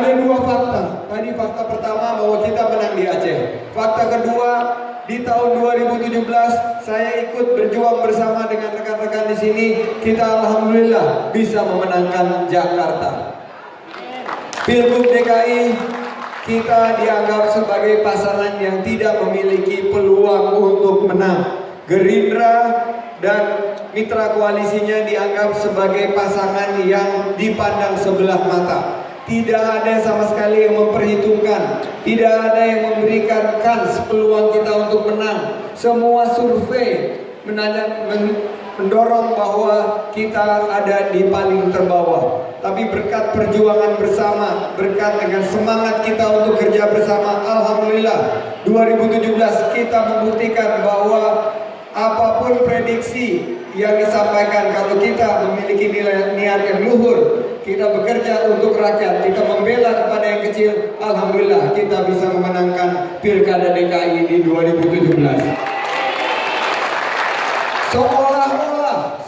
Ada dua fakta. Tadi fakta pertama bahwa kita menang di Aceh. Fakta kedua, di tahun 2017 saya ikut berjuang bersama dengan rekan-rekan di sini. Kita alhamdulillah bisa memenangkan Jakarta. Pilgub DKI kita dianggap sebagai pasangan yang tidak memiliki peluang untuk menang. Gerindra dan mitra koalisinya dianggap sebagai pasangan yang dipandang sebelah mata. Tidak ada sama sekali yang memperhitungkan, tidak ada yang memberikan kans peluang kita untuk menang. Semua survei mendorong bahwa kita ada di paling terbawah. Tapi berkat perjuangan bersama, berkat dengan semangat kita untuk kerja bersama, alhamdulillah 2017 kita membuktikan bahwa apapun prediksi yang disampaikan, kalau kita memiliki niat yang luhur, kita bekerja untuk rakyat, kita membela kepada yang kecil, alhamdulillah kita bisa memenangkan Pilkada DKI di 2017.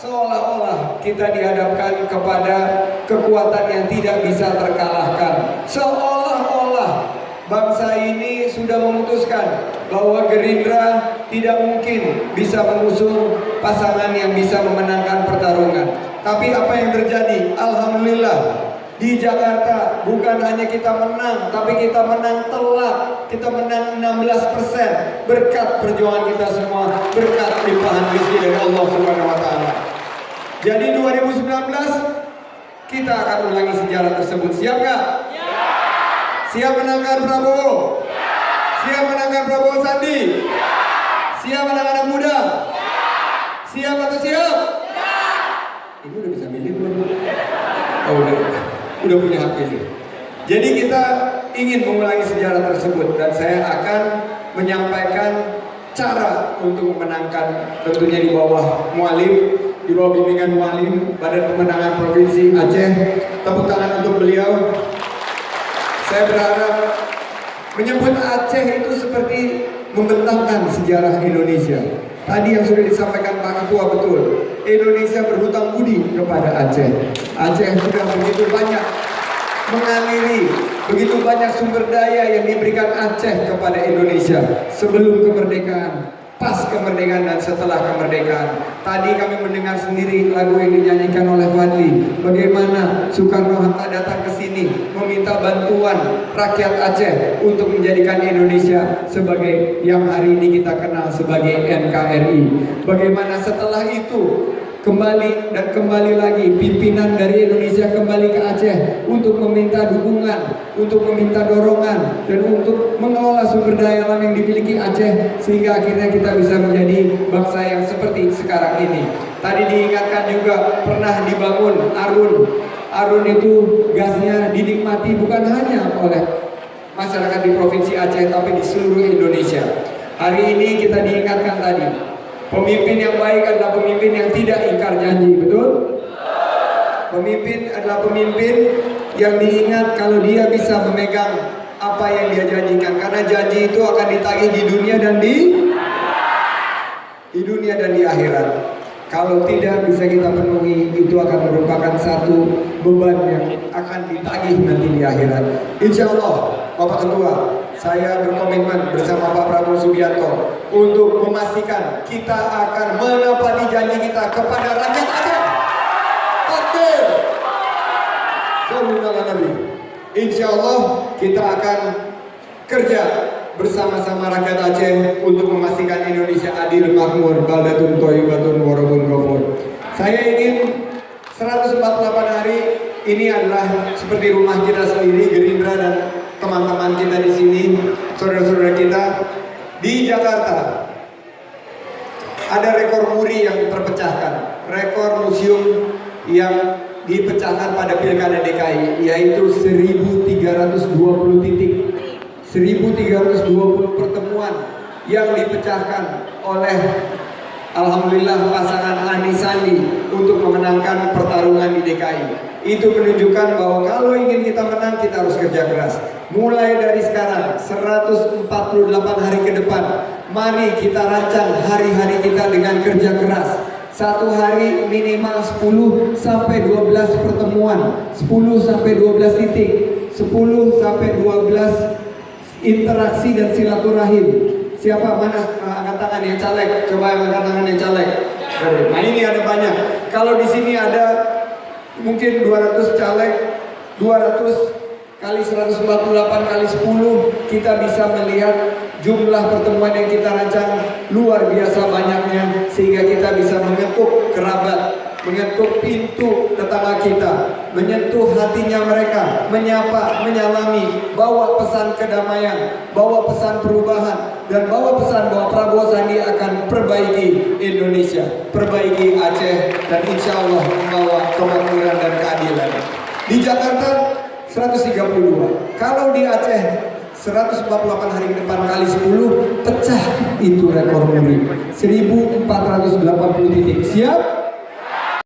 Seolah-olah kita dihadapkan kepada kekuatan yang tidak bisa terkalahkan. Seolah-olah bangsa ini sudah memutuskan bahwa Gerindra tidak mungkin bisa mengusung pasangan yang bisa memenangkan pertarungan. Tapi apa yang terjadi? Alhamdulillah di Jakarta bukan hanya kita menang, tapi kita menang telak. Kita menang 16% berkat perjuangan kita semua, berkat limpahan rezeki dari Allah Subhanahu wa taala. Jadi 2019 kita akan ulangi sejarah tersebut. Siap nggak? Siap menangkan Prabowo? Siap menangkan Prabowo Sandi? Siap menangkan anak muda? Siap atau siap? Ini udah bisa milih belum? Oh udah punya hak pilih. Jadi kita ingin mengulangi sejarah tersebut dan saya akan menyampaikan cara untuk memenangkan, tentunya di bawah mualim, di bawah bimbingan mualim Badan Pemenangan Provinsi Aceh. Tepuk tangan untuk beliau. Saya berharap menyebut Aceh itu seperti membentangkan sejarah Indonesia. Tadi yang sudah disampaikan Pak Ketua betul. Indonesia berhutang budi kepada Aceh. Aceh sudah begitu banyak mengaliri, begitu banyak sumber daya yang diberikan Aceh kepada Indonesia sebelum kemerdekaan, pas kemerdekaan dan setelah kemerdekaan. Tadi kami mendengar sendiri lagu yang dinyanyikan oleh Fadli, bagaimana Soekarno-Hatta datang ke sini meminta bantuan rakyat Aceh untuk menjadikan Indonesia sebagai yang hari ini kita kenal sebagai NKRI. Bagaimana setelah itu kembali lagi pimpinan dari Indonesia kembali ke Aceh untuk meminta dukungan, untuk meminta dorongan, dan untuk mengelola sumber daya alam yang dimiliki Aceh sehingga akhirnya kita bisa menjadi bangsa yang seperti sekarang ini. Tadi diingatkan juga pernah dibangun Arun. Arun itu gasnya dinikmati bukan hanya oleh masyarakat di Provinsi Aceh tapi di seluruh Indonesia. Hari ini kita diingatkan tadi, pemimpin yang baik adalah pemimpin yang tidak ingkar janji, betul? Pemimpin adalah pemimpin yang diingat kalau dia bisa memegang apa yang dia janjikan, karena janji itu akan ditagih di dunia dan di akhirat. Kalau tidak bisa kita penuhi, itu akan merupakan satu beban yang akan ditagih nanti di akhirat. Insya Allah, Bapak Ketua, saya berkomitmen bersama Pak Prabowo Subianto untuk memastikan kita akan menepati janji kita kepada rakyat Aceh. Takbir. Sallallahu Nabi. Insya Allah kita akan kerja bersama-sama rakyat Aceh untuk memastikan Indonesia adil, makmur, baldatun thayyibatun wa rabbun ghafur. Saya ingin 148 hari ini adalah seperti rumah kita sendiri, Gerindra dan teman-teman kita di sini, saudara-saudara kita di Jakarta. Ada rekor muri yang terpecahkan, rekor museum yang dipecahkan pada Pilkada DKI, yaitu 1.320 titik, 1.320 pertemuan yang dipecahkan oleh alhamdulillah pasangan Anies Sandi untuk memenangkan pertarungan di DKI. Itu menunjukkan bahwa kalau ingin kita menang, kita harus kerja keras. Mulai dari sekarang 148 hari ke depan, mari kita rancang hari-hari kita dengan kerja keras. Satu hari minimal 10 sampai 12 pertemuan, 10 sampai 12 titik. 10 sampai 12 interaksi dan silaturahim. Siapa mana angkat tangan yang caleg? Coba yang angkat tangan yang caleg. Nah ini ada banyak. Kalau di sini ada mungkin 200 caleg, 200 kali 148 kali 10, kita bisa melihat jumlah pertemuan yang kita rancang luar biasa banyaknya, sehingga kita bisa mengetuk kerabat, mengetuk pintu tetangga kita, menyentuh hatinya mereka, menyapa, menyalami, bawa pesan kedamaian, bawa pesan perubahan, dan bawa pesan bahwa Prabowo Sandi akan perbaiki Indonesia, perbaiki Aceh, dan insya Allah membawa kemakmuran dan keadilan. Di Jakarta 132, kalau di Aceh 148 hari ke depan kali 10, pecah itu rekor muri 1480 titik. Siap?